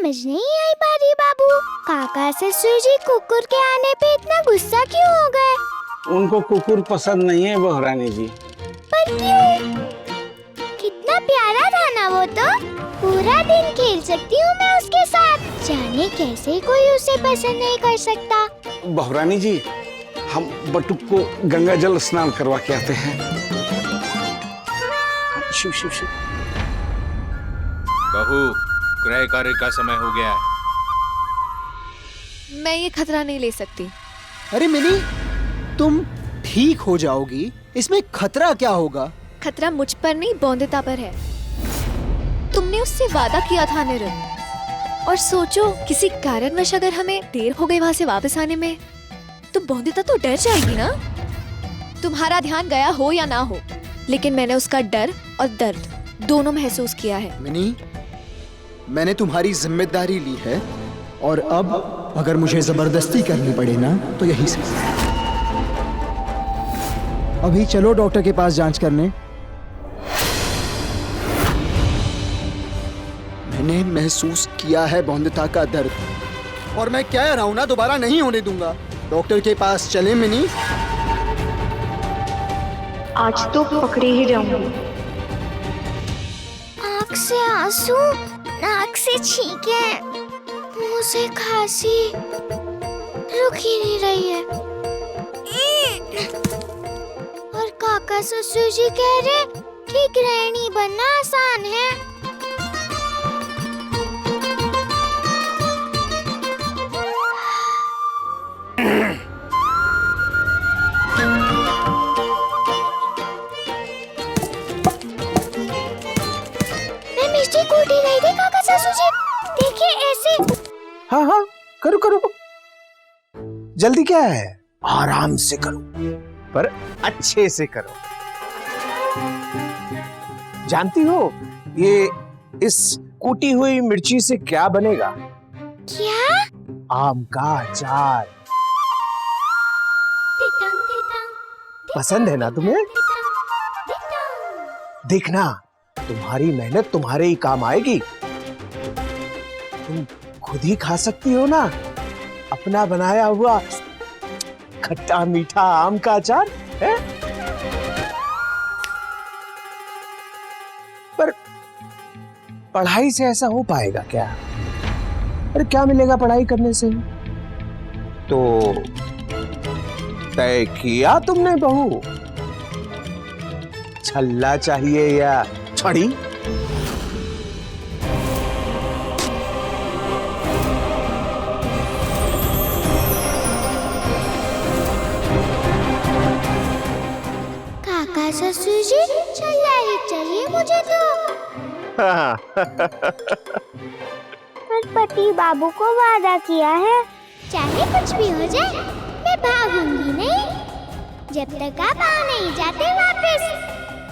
समझ नहीं आई बारी बाबू, काका ससुर जी कुकुर के आने पे इतना गुस्सा क्यों हो गए? उनको कुकुर पसंद नहीं है बहुरानी जी। पर क्यों? कितना प्यारा था ना वो तो, पूरा दिन खेल सकती हूँ मैं उसके साथ। जाने कैसे कोई उसे पसंद नहीं कर सकता। बहुरानी जी, हम बटुक को गंगा जल स्नान करवा के आते हैं। शिव शिव शिव। बहू, क्रय कार्य का समय हो गया है। मैं ये खतरा नहीं ले सकती। अरे मिनी, तुम ठीक हो जाओगी, इसमें खतरा क्या होगा? खतरा मुझ पर नहीं, बौंदिता पर है। तुमने उससे वादा किया था अनिरुद्ध, और सोचो किसी कारणवश अगर हमें देर हो गई वहाँ से वापस आने में, तो बौंदिता तो डर जाएगी ना। तुम्हारा ध्यान गया हो या ना हो, लेकिन मैंने उसका डर और दर्द दोनों महसूस किया है। मिनी, मैंने तुम्हारी जिम्मेदारी ली है, और अब अगर मुझे जबरदस्ती करनी पड़े ना, तो यही से। अभी चलो डॉक्टर के पास जांच करने। मैंने महसूस किया है बौंदिता का दर्द, और मैं कह रहा हूं ना, दोबारा नहीं होने दूंगा। डॉक्टर के पास चले मिनी। आज तो पकड़े ही जाऊंगी। आँख से आंसू, नाक से छींके, मुंह से खांसी, रुक ही नहीं रही है। और काका ससुर जी कह रहे कि गृहिणी बनना आसान है। मैं मिर्ची कूटी रही थी काका ससुर जी, देखिए ऐसे। हाँ हाँ, करो करो, जल्दी क्या है, आराम से करो, पर अच्छे से करो। जानती हो ये इस कूटी हुई मिर्ची से क्या बनेगा? क्या? आम का अचार। पसंद है ना तुम्हें? देखना, तुम्हारी मेहनत तुम्हारे ही काम आएगी। तुम खुद ही खा सकती हो ना अपना बनाया हुआ खट्टा मीठा आम का अचार है? पर पढ़ाई से ऐसा हो पाएगा क्या? अरे क्या मिलेगा पढ़ाई करने से? तो तय किया तुमने बहू? छल्ला चाहिए या छड़ी? काका ससुर जी, छल्ला ही चाहिए मुझे तो। पर पति बाबू को वादा किया है, चाहे कुछ भी हो जाए मैं भागूंगी नहीं, जब तक आप आ नहीं जाते वापस।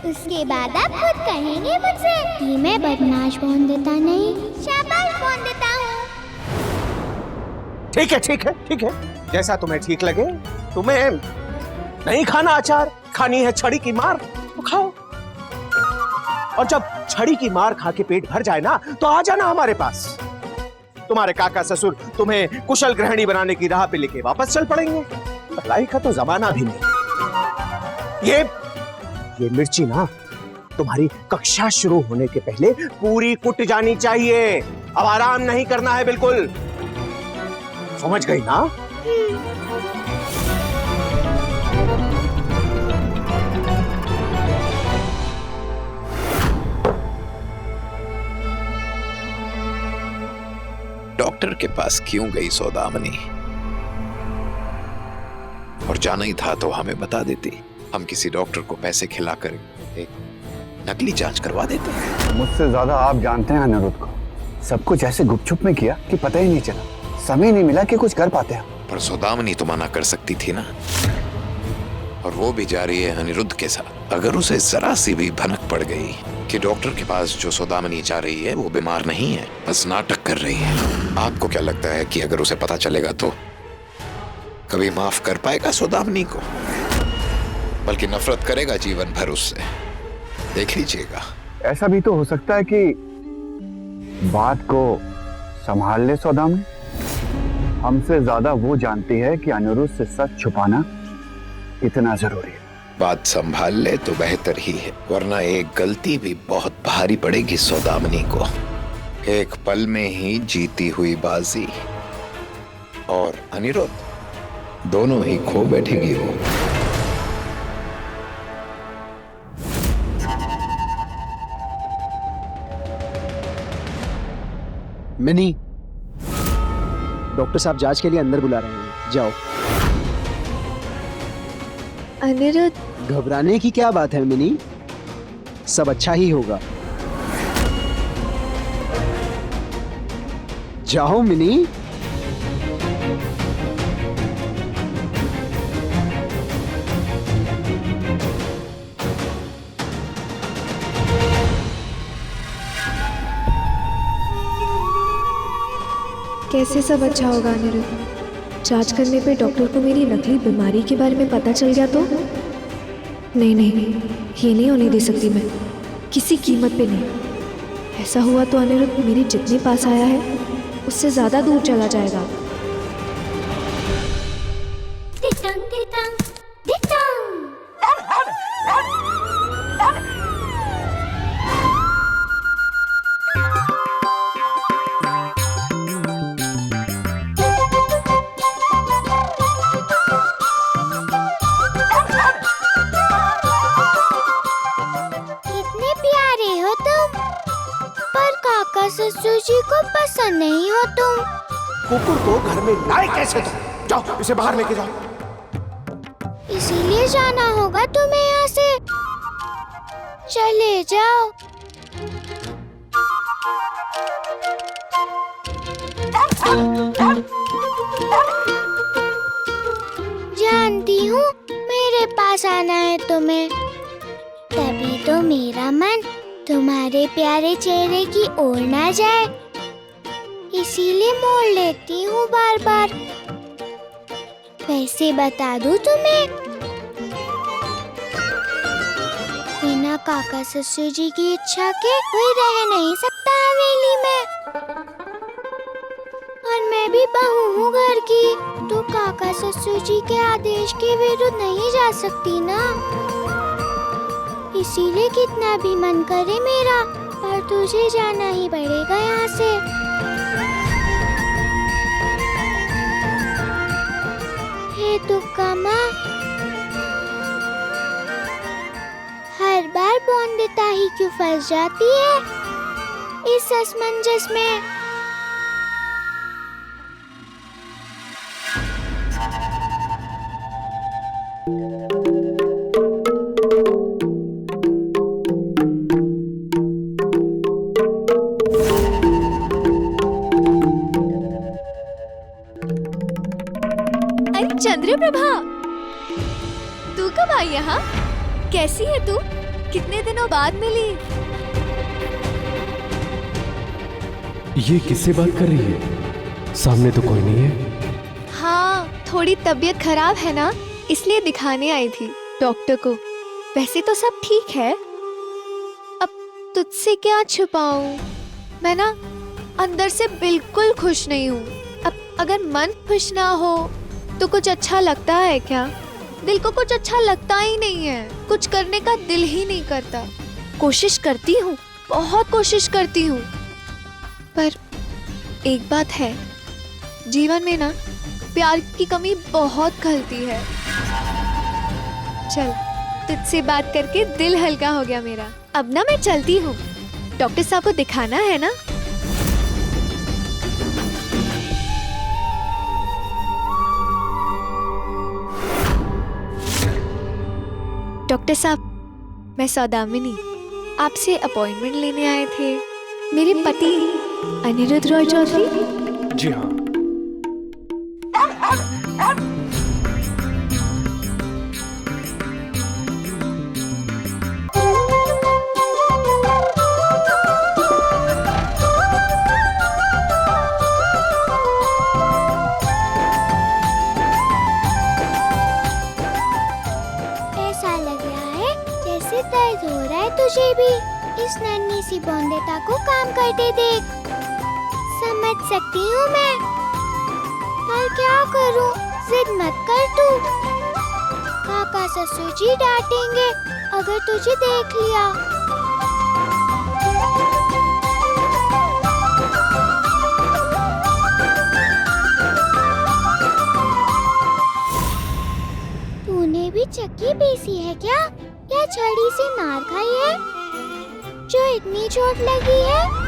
उसके बाद आप खुद कहेंगे मुझसे कि मैं बदमाश बौंदिता नहीं, शाबाश बौंदिता हूँ। ठीक है ठीक है ठीक है, जैसा तुम्हें ठीक लगे। तुम्हें नहीं खाना अचार, खानी है छड़ी की मार, तो खाओ। और जब छड़ी की मार खा के पेट भर जाए ना, तो आ जाना हमारे पास। तुम्हारे काका ससुर तुम्हें कुशल गृहिणी बनाने की राह पे लेके वापस चल पड़ेंगे। पढ़ाई का तो जमाना भी नहीं। ये मिर्ची ना तुम्हारी कक्षा शुरू होने के पहले पूरी कुट जानी चाहिए। अब आराम नहीं करना है बिल्कुल, समझ गई ना? डॉक्टर के पास क्यों गई सौदामनी? और जाना ही था तो हमें बता देती, हम किसी डॉक्टर को पैसे खिलाकर एक नकली जांच करवा देते। मुझसे ज्यादा आप जानते हैं अनिरुद्ध को। सब कुछ ऐसे गुपचुप में किया कि पता ही नहीं चला, समय नहीं मिला कि कुछ कर पाते हैं। पर सौदामनी तो मना कर सकती थी ना, और वो भी जा रही है अनिरुद्ध के साथ। अगर उसे जरा सी भी भनक पड़ गई कि डॉक्टर के पास जो सौदामनी जा रही है वो बीमार नहीं है, बस नाटक कर रही है, आपको क्या लगता है कि अगर उसे पता चलेगा तो कभी माफ कर पाएगा सौदामनी को? बल्कि नफरत करेगा जीवन भर उससे। देख लीजिएगा। ऐसा भी तो हो सकता है कि बात को संभाल ले सौदामिनी, हमसे ज्यादा वो जानती है कि अनिरुद्ध से सच छुपाना कितना जरूरी है। बात संभाल ले तो बेहतर ही है, वरना एक गलती भी बहुत भारी पड़ेगी सौदामिनी को। एक पल में ही जीती हुई बाजी और अनिरुद्ध दोनों ही खो बैठेगी वो। मिनी, डॉक्टर साहब जांच के लिए अंदर बुला रहे हैं, जाओ। अनिरुद्ध, घबराने की क्या बात है मिनी, सब अच्छा ही होगा। जाओ मिनी। कैसे सब अच्छा होगा अनिरुद्ध? जांच करने पे डॉक्टर को मेरी नकली बीमारी के बारे में पता चल गया तो? नहीं नहीं, ये नहीं होने दे सकती मैं, किसी कीमत पे नहीं। ऐसा हुआ तो अनिरुद्ध मेरे जितने पास आया है उससे ज्यादा दूर चला जाएगा। टिटंग टिटंग टिटंग। कितने प्यारे हो तुम, पर काका ससुर जी को पसंद नहीं हो तुम। कुकुर को घर में लाए कैसे तुम? जाओ इसे बाहर लेके जाओ। इसीलिए जाना होगा तुम्हें यहाँ से। चले जाओ। जानती हूँ मेरे पास आना है तुम्हें, तभी तो मेरा मन तुम्हारे प्यारे चेहरे की ओर ना जाए, इसीलिए मोड़ लेती हूँ बार बार। वैसे बता दूँ तुम्हें, बिना काका ससुर जी की इच्छा के कोई रह नहीं सकता हवेली में। और मैं भी बहू हूँ घर की, तो काका ससुर जी के आदेश के विरुद्ध नहीं जा सकती ना। इसीलिए कितना भी मन करे मेरा, पर तुझे जाना ही पड़ेगा यहाँ से। हे दुक्का माँ, हर बार बॉन्दिता ही क्यों फंस जाती है इस असमंजस में। अरे चंद्रप्रभा, तू कब आई यहाँ? कैसी है तू? कितने दिनों बाद मिली। ये किससे बात कर रही है? सामने तो कोई नहीं है। हाँ, थोड़ी तबीयत खराब है ना, इसलिए दिखाने आई थी डॉक्टर को। वैसे तो सब ठीक है, अब तुझसे क्या छुपाऊं? मैं ना अंदर से बिल्कुल खुश नहीं हूँ। अब अगर मन खुश ना हो तो कुछ अच्छा लगता है क्या? दिल को कुछ अच्छा लगता ही नहीं है, कुछ करने का दिल ही नहीं करता। कोशिश करती हूँ, बहुत कोशिश करती हूँ, पर एक बात है, जीवन में ना प्यार की कमी बहुत खलती है। चल, तुझसे बात करके दिल हल्का हो गया मेरा। अब ना मैं चलती हूँ, डॉक्टर साहब को दिखाना है ना। डॉक्टर साहब, मैं सौदामिनी, आपसे अपॉइंटमेंट लेने आए थे। मेरे पति अनिरुद्ध रॉय चौधरी। जी हाँ। ऐसा लग रहा है जैसे दर्द हो रहा है तुझे भी। इस नन्ही सी बॉन्दिता को काम करते देख, समझ बच सकती हूँ मैं। पर क्या करूँ, जिद मत कर तू। काका ससुर जी डांटेंगे अगर तुझे देख लिया। तूने भी चक्की पीसी है क्या, या छड़ी से मार खाई है जो इतनी चोट लगी है?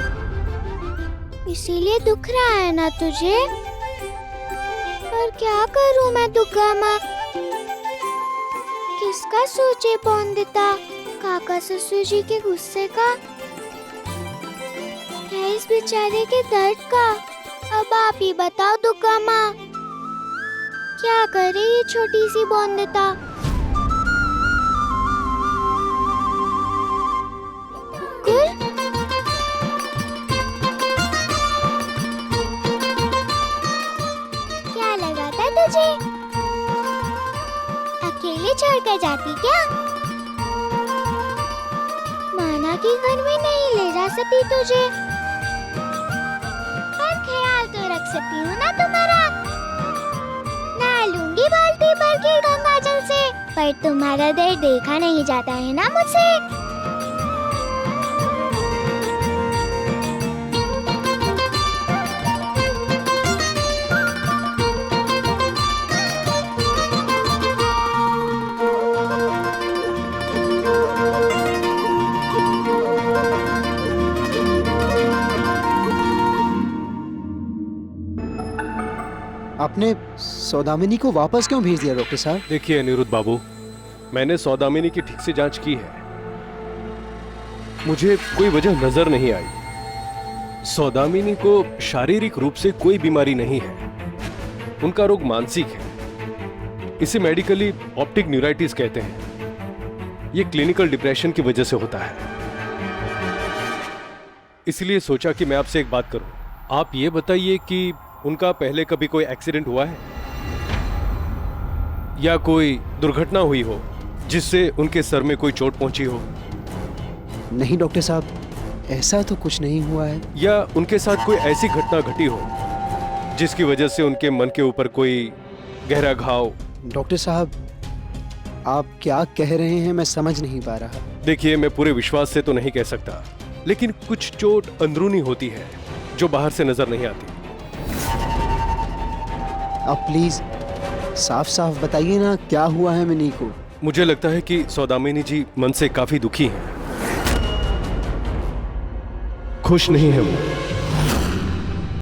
इसीलिए दुख रहा है ना तुझे? पर क्या करूं मैं दुर्गा माँ, किसका सोचे पौंदिता, काका ससुर जी के गुस्से का या इस बेचारे के दर्द का? अब आप ही बताओ दुर्गा माँ, क्या करे ये छोटी सी बौंदिता? क्या लगा था तुझे, अकेले छोड़कर जाती क्या? माना कि घर में नहीं ले जा सकती तुझे, पर ख्याल तो रख सकती हूँ ना तुम्हारा। नहा लूंगी बाल्टी भर के गंगा जल से, पर तुम्हारा दर्द देखा नहीं जाता है ना मुझसे। आपने सौदामिनी को वापस क्यों भेज दिया डॉक्टर साहब? देखिए अनिरुद्ध बाबू, मैंने सौदामिनी की ठीक से जांच की है, मुझे कोई वजह नजर नहीं आई। सौदामिनी को शारीरिक रूप से कोई बीमारी नहीं है, उनका रोग मानसिक है। इसे मेडिकली ऑप्टिक न्यूराइटिस कहते हैं। यह क्लिनिकल डिप्रेशन की वजह से होता है। इसलिए सोचा कि मैं आपसे एक बात करूं। आप ये बताइए कि उनका पहले कभी कोई एक्सीडेंट हुआ है या कोई दुर्घटना हुई हो जिससे उनके सर में कोई चोट पहुंची हो? नहीं डॉक्टर साहब, ऐसा तो कुछ नहीं हुआ है। या उनके साथ कोई ऐसी घटना घटी हो जिसकी वजह से उनके मन के ऊपर कोई गहरा घाव? डॉक्टर साहब, आप क्या कह रहे हैं मैं समझ नहीं पा रहा। देखिए, मैं पूरे विश्वास से तो नहीं कह सकता, लेकिन कुछ चोट अंदरूनी होती है जो बाहर से नजर नहीं आती। आप प्लीज साफ साफ बताइए ना, क्या हुआ है मिनी को? मुझे लगता है कि सौदामिनी जी मन से काफी दुखी हैं, खुश नहीं है वो।